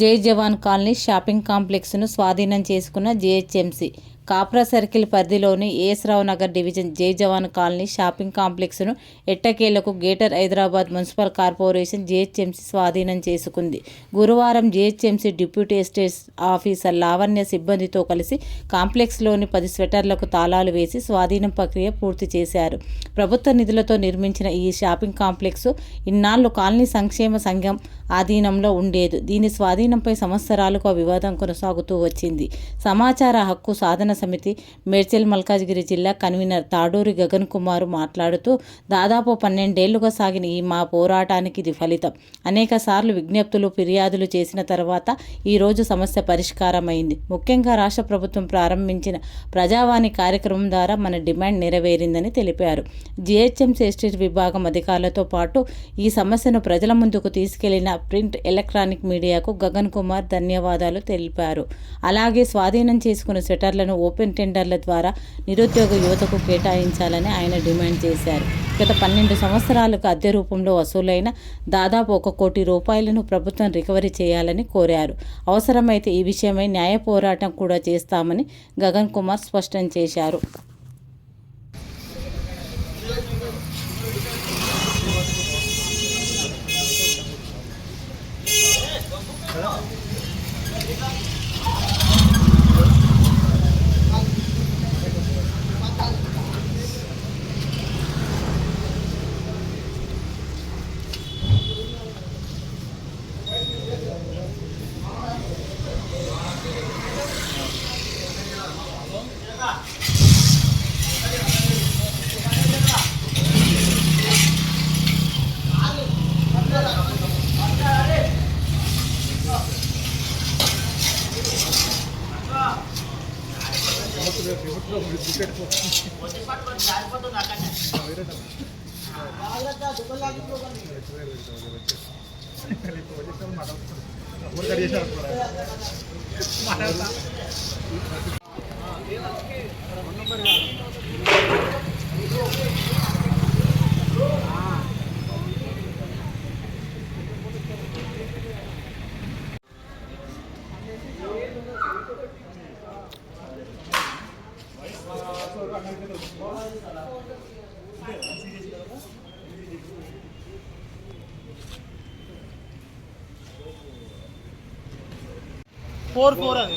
జై జవాన్ colony shopping కాంప్లెక్స్ను స్వాధీనం చేసుకున్న జీహెచ్ఎంసీ కాప్రా సర్కిల్ పరిధిలోని ఏఎస్రావు నగర్ డివిజన్ జై జవాన్ కాలనీ షాపింగ్ కాంప్లెక్స్ను ఎట్టకేలకు greater Hyderabad municipal corporation GHMC స్వాధీనం చేసుకుంది. గురువారం GHMC deputy estate officer Lavanya సిబ్బందితో కలిసి కాంప్లెక్స్లోని 10 స్వెటర్లకు తాళాలు వేసి స్వాధీనం ప్రక్రియ పూర్తి చేశారు. ప్రభుత్వ నిధులతో నిర్మించిన ఈ షాపింగ్ కాంప్లెక్స్ ఇన్నాళ్లు కాలనీ సంక్షేమ సంఘం ఆధీనంలో ఉండేది. దీని స్వాధీనంపై సంవత్సరాలుగా వివాదం కొనసాగుతూ వచ్చింది. సమాచార హక్కు సాధన సమితి మేడ్చల్ మల్కాజ్గిరి జిల్లా కన్వీనర్ తాడూరి గగన్ కుమార్ మాట్లాడుతూ, దాదాపు 12 ఏళ్లుగా సాగిన ఈ మా పోరాటానికి ఇది ఫలితం. అనేక సార్లు విజ్ఞప్తులు, ఫిర్యాదులు చేసిన తర్వాత ఈరోజు సమస్య పరిష్కారమైంది. ముఖ్యంగా రాష్ట్ర ప్రభుత్వం ప్రారంభించిన ప్రజావాణి కార్యక్రమం ద్వారా మన డిమాండ్ నెరవేరిందని తెలిపారు. జీహెచ్ఎంసీ ఎస్టేట్ విభాగం అధికారులతో పాటు ఈ సమస్యను ప్రజల ముందుకు తీసుకెళ్లిన ప్రింట్, ఎలక్ట్రానిక్ మీడియాకు గగన్ కుమార్ ధన్యవాదాలు తెలిపారు. అలాగే స్వాధీనం చేసుకున్న స్వెటర్లను ఓపెన్ టెండర్ల ద్వారా నిరుద్యోగ యువతకు కేటాయించాలని ఆయన డిమాండ్ చేశారు. గత 12 సంవత్సరాలకు అద్దె రూపంలో వసూలైన దాదాపు 1 కోటి రూపాయలను ప్రభుత్వం రికవరీ చేయాలని కోరారు. అవసరమైతే ఈ విషయమై న్యాయ పోరాటం కూడా చేస్తామని గగన్ కుమార్ స్పష్టం చేశారు. फोर అది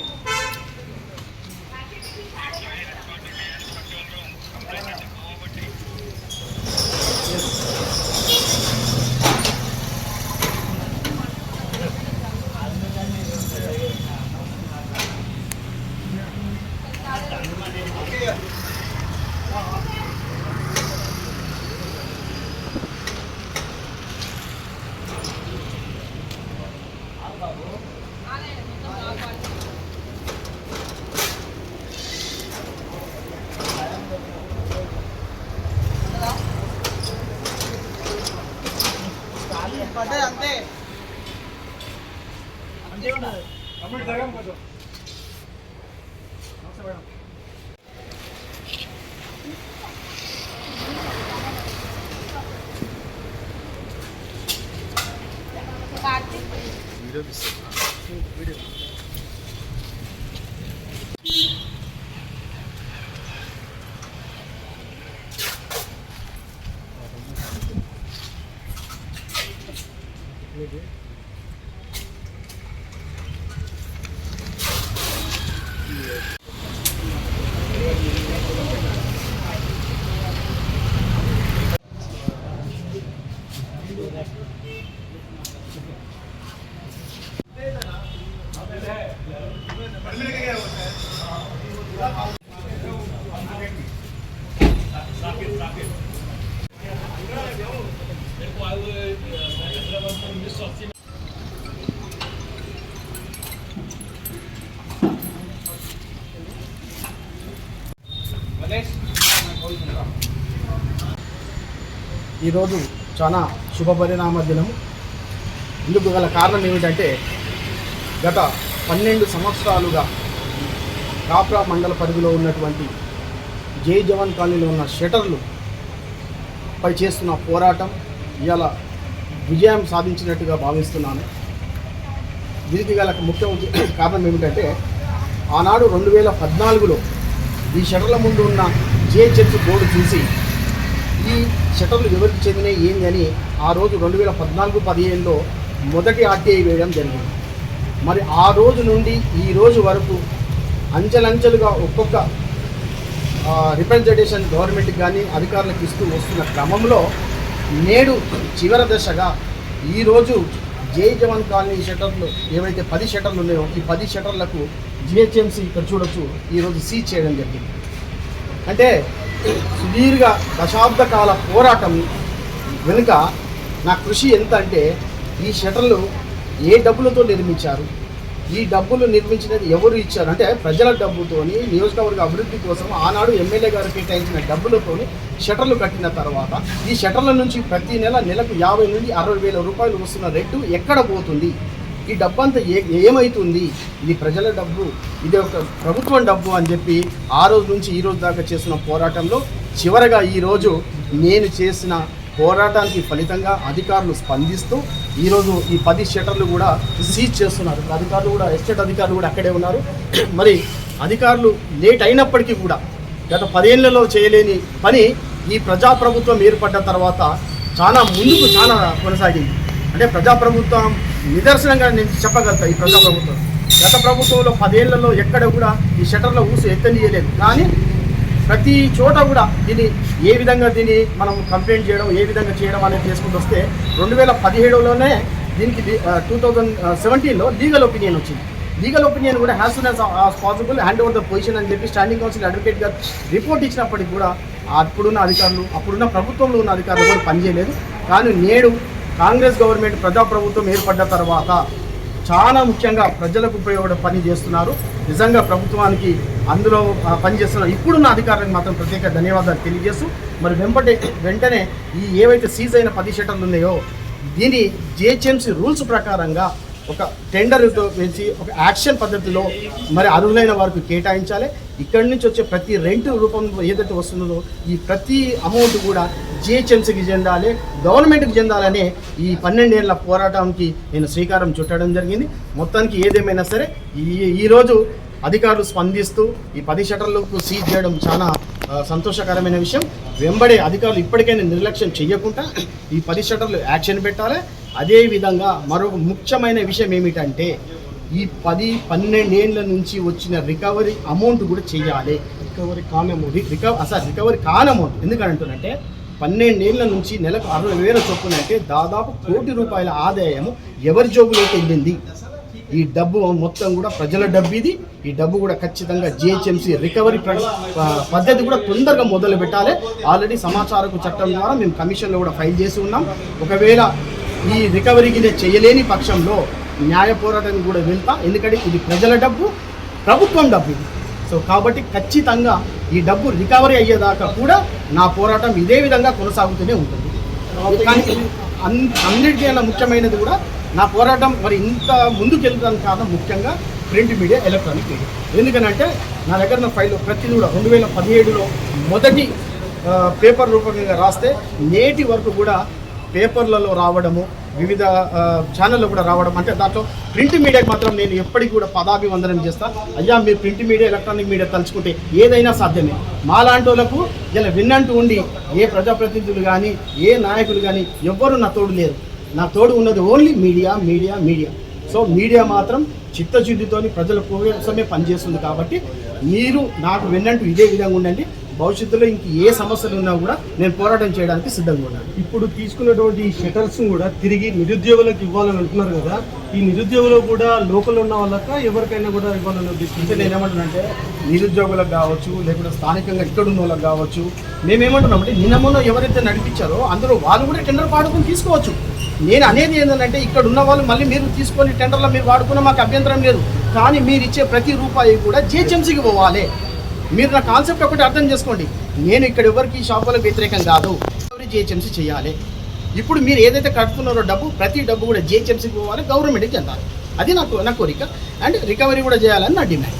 పడ్డే అంతే అంతే ఉన్నది కంప్లీట్ జరగం కొంచెం నమస్తే మేడం వీడియో తీస్తున్నా వీడియో ఈరోజు చాలా శుభపరిణామ దినం. ఇందుకు గల కారణం ఏమిటంటే, గత 12 సంవత్సరాలుగా కాప్రా మండల పరిధిలో ఉన్నటువంటి జై జవాన్ కాలనీలో ఉన్న షటర్లు పై చేస్తున్న పోరాటం ఇవాళ విజయం సాధించినట్టుగా భావిస్తున్నాను. దీనికి గల ముఖ్య కారణం ఏమిటంటే ఆనాడు 2014లో ఈ షటర్ల ముందు ఉన్న జిహెచ్ఎంసీ బోర్డు చూసి ఈ షటర్లు ఎవరికి చెందినవి ఏంది అని ఆ రోజు 2014-15లో మొదటి ఆర్టీఐ వేయడం జరిగింది. మరి ఆ రోజు నుండి ఈ రోజు వరకు అంచెలంచెలుగా ఒక్కొక్క రిప్రజెంటేషన్ గవర్నమెంట్కి కానీ అధికారులకు ఇస్తూ వస్తున్న క్రమంలో నేడు చివరి దశగా ఈరోజు జై జవాన్ కాలనీ షటర్లు ఏవైతే 10 షటర్లు ఉన్నాయో ఈ 10 షటర్లకు జిహెచ్ఎంసీ ఇక్కడ చూడొచ్చు ఈరోజు సీజ్ చేయడం జరిగింది. అంటే సుదీర్ఘ దశాబ్ద కాల పోరాటం వెనుక నా కృషి ఎంత అంటే ఈ షటర్లు ఏ డబ్బులతో నిర్మించారు, ఈ డబ్బులు నిర్మించినది ఎవరు ఇచ్చారు అంటే ప్రజల డబ్బుతోని నియోజకవర్గ అభివృద్ధి కోసం ఆనాడు ఎమ్మెల్యే గారు కేటాయించిన డబ్బులతోని షటర్లు కట్టిన తర్వాత ఈ షటర్ల నుంచి ప్రతి నెలకు 50 నుండి 60 వేల రూపాయలు వస్తున్న రేటు ఎక్కడ పోతుంది, ఈ డబ్బు అంతా ఏమవుతుంది, ఇది ప్రజల డబ్బు, ఇది ఒక ప్రభుత్వం డబ్బు అని చెప్పి ఆ రోజు నుంచి ఈ రోజు దాకా చేస్తున్న పోరాటంలో చివరగా ఈరోజు నేను చేసిన పోరాటానికి ఫలితంగా అధికారులు స్పందిస్తూ ఈరోజు ఈ 10 షటర్లు కూడా సీజ్ చేస్తున్నారు. అధికారులు కూడా ఎస్టేట్ అధికారులు కూడా అక్కడే ఉన్నారు. మరి అధికారులు లేట్ అయినప్పటికీ కూడా గత 10 ఏళ్లలో చేయలేని పని ఈ ప్రజాప్రభుత్వం ఏర్పడ్డ తర్వాత చాలా కొనసాగింది. అంటే ప్రజాప్రభుత్వం నిదర్శనంగా నేను చెప్పగలుగుతా. ఈ ప్రజాప్రభుత్వం గత ప్రభుత్వంలో 10 ఏళ్లలో ఎక్కడ కూడా ఈ షటర్ల ఊసు ఎత్తనీయలేదు. కానీ ప్రతి చోట కూడా దీన్ని ఏ విధంగా దీన్ని మనం కంప్లైంట్ చేయడం ఏ విధంగా చేయడం అనేది చేసుకుంటూ వస్తే 2017లోనే దీనికి 2017లో లీగల్ ఒపీనియన్ వచ్చింది. లీగల్ ఒపీనియన్ కూడా has soon as possible hand over the position అని చెప్పి స్టాండింగ్ కౌన్సిల్ అడ్వకేట్ గారు రిపోర్ట్ ఇచ్చినప్పటికీ కూడా అప్పుడున్న అధికారులు అప్పుడున్న ప్రభుత్వంలో ఉన్న అధికారులు కూడా పనిచేయలేదు. కానీ నేడు కాంగ్రెస్ గవర్నమెంట్ ప్రజాప్రభుత్వం ఏర్పడ్డ తర్వాత చాలా ముఖ్యంగా ప్రజలకు ఉపయోగపడే పని చేస్తున్నారు. నిజంగా ప్రభుత్వానికి అందులో పనిచేస్తున్న ఇప్పుడున్న అధికారులకు మాత్రం ప్రత్యేక ధన్యవాదాలు తెలియజేస్తూ మరి వెంటనే ఈ ఏవైతే సీజ్ అయిన 10 షటర్లు ఉన్నాయో దీని జిహెచ్ఎంసీ రూల్స్ ప్రకారంగా ఒక టెండర్తో వేసి ఒక యాక్షన్ పద్ధతిలో మరి అర్హులైన వారికి కేటాయించాలి. ఇక్కడి నుంచి వచ్చే ప్రతి రెంట్ రూపంలో ఏదైతే వస్తుందో ఈ ప్రతి అమౌంట్ కూడా జిహెచ్ఎంసీకి చెందాలి, గవర్నమెంట్కి చెందాలనే ఈ 12 ఏళ్ల పోరాటానికి నేను శ్రీకారం చుట్టడం జరిగింది. మొత్తానికి ఏదేమైనా సరే ఈరోజు అధికారులు స్పందిస్తూ ఈ 10 షటర్లకు సీజ్ చేయడం చాలా సంతోషకరమైన విషయం. వెంబడే అధికారులు ఇప్పటికైనా నిర్లక్ష్యం చేయకుండా ఈ 10 షటర్లు యాక్షన్ పెట్టాలి. అదేవిధంగా మరొక ముఖ్యమైన విషయం ఏమిటంటే ఈ 10-12 ఏళ్ళ నుంచి వచ్చిన రికవరీ అమౌంట్ కూడా చేయాలి. రికవరీ కాని అమౌంట్ ఎందుకంటే 12 ఏళ్ళ నుంచి నెలకు 60,000 చొప్పున అంటే దాదాపు ₹1,00,00,000 ఆదాయము ఎవరి జోబులోకి వెళ్ళింది. ఈ డబ్బు మొత్తం కూడా ప్రజల డబ్బు ఇది. ఈ డబ్బు కూడా ఖచ్చితంగా జిహెచ్ఎంసీ రికవరీ పద్ధతి కూడా తొందరగా మొదలు పెట్టాలి. ఆల్రెడీ సమాచారపు చట్టం ద్వారా మేము కమిషన్లో కూడా ఫైల్ చేసి ఉన్నాం. ఒకవేళ ఈ రికవరీకి చేయలేని పక్షంలో న్యాయ పోరాటానికి కూడా వెళ్తా. ఎందుకంటే ఇది ప్రజల డబ్బు, ప్రభుత్వం డబ్బు ఇది. సో కాబట్టి ఖచ్చితంగా ఈ డబ్బు రికవరీ అయ్యేదాకా కూడా నా పోరాటం ఇదే విధంగా కొనసాగుతూనే ఉంటుంది. కానీ అన్నిటికైనా ముఖ్యమైనది కూడా నా పోరాటం మరి ఇంత ముందుకు వెళ్ళడానికి కారణం ముఖ్యంగా ప్రింట్ మీడియా, ఎలక్ట్రానిక్ మీడియా. ఎందుకనంటే నా దగ్గర నా ఫైల్ ప్రతిదీ కూడా 2017లో మొదటి పేపర్ రూపంగా రాస్తే నేటి వరకు కూడా పేపర్లలో రావడము, వివిధ ఛానల్లో కూడా రావడం, అంటే దాంట్లో ప్రింట్ మీడియాకి మాత్రం నేను ఎప్పటికీ కూడా పదాభివందనం చేస్తా. అయ్యా మీరు ప్రింట్ మీడియా, ఎలక్ట్రానిక్ మీడియా తలుచుకుంటే ఏదైనా సాధ్యమే. మాలాంటి వాళ్ళకు ఇలా విన్నట్టు ఉండి ఏ ప్రజాప్రతినిధులు కానీ ఏ నాయకులు కానీ ఎవ్వరూ నా తోడు లేరు. నా తోడు ఉన్నది ఓన్లీ మీడియా. సో మీడియా మాత్రం చిత్తశుద్ధితోని ప్రజల కోసమే పనిచేస్తుంది. కాబట్టి మీరు నాకు విన్నట్టు ఇదే విధంగా ఉండండి. భవిష్యత్తులో ఇంక ఏ సమస్యలు ఉన్నా కూడా నేను పోరాటం చేయడానికి సిద్ధంగా ఉన్నాను. ఇప్పుడు తీసుకున్నటువంటి షటర్స్ కూడా తిరిగి నిరుద్యోగులకు ఇవ్వాలని అంటున్నారు కదా, ఈ నిరుద్యోగులు కూడా లోకల్ ఉన్న వాళ్ళక ఎవరికైనా కూడా ఇవ్వాలని ఉద్దేశించి నేనేమంటున్నానంటే నిరుద్యోగులకు కావచ్చు, లేకుంటే స్థానికంగా ఇక్కడున్న వాళ్ళకి కావచ్చు, మేమేమంటున్నామంటే నిన్న ఎవరైతే నడిపించారో అందరూ వాళ్ళు కూడా టెండర్ పాడుకొని తీసుకోవచ్చు. నేను అనేది ఏంటంటే ఇక్కడ ఉన్న వాళ్ళు మళ్ళీ మీరు తీసుకొని టెండర్లో మీరు వాడుకున్నా మాకు అభ్యంతరం లేదు. కానీ మీరు ఇచ్చే ప్రతి రూపాయి కూడా జిహెచ్ఎంసీకి పోవాలి. మీరు నా కాన్సెప్ట్ ఒకటి అర్థం చేసుకోండి. నేను ఇక్కడ ఎవరికి షాపులకు వ్యతిరేకం కాదు. జిహెచ్ఎంసీ చేయాలి. ఇప్పుడు మీరు ఏదైతే కడుతున్నారో డబ్బు, ప్రతి డబ్బు కూడా జిహెచ్ఎంసీకి పోవాలి, గవర్నమెంట్కి చెందాలి. అది నా కోరిక. అండ్ రికవరీ కూడా చేయాలని నా డిమాండ్.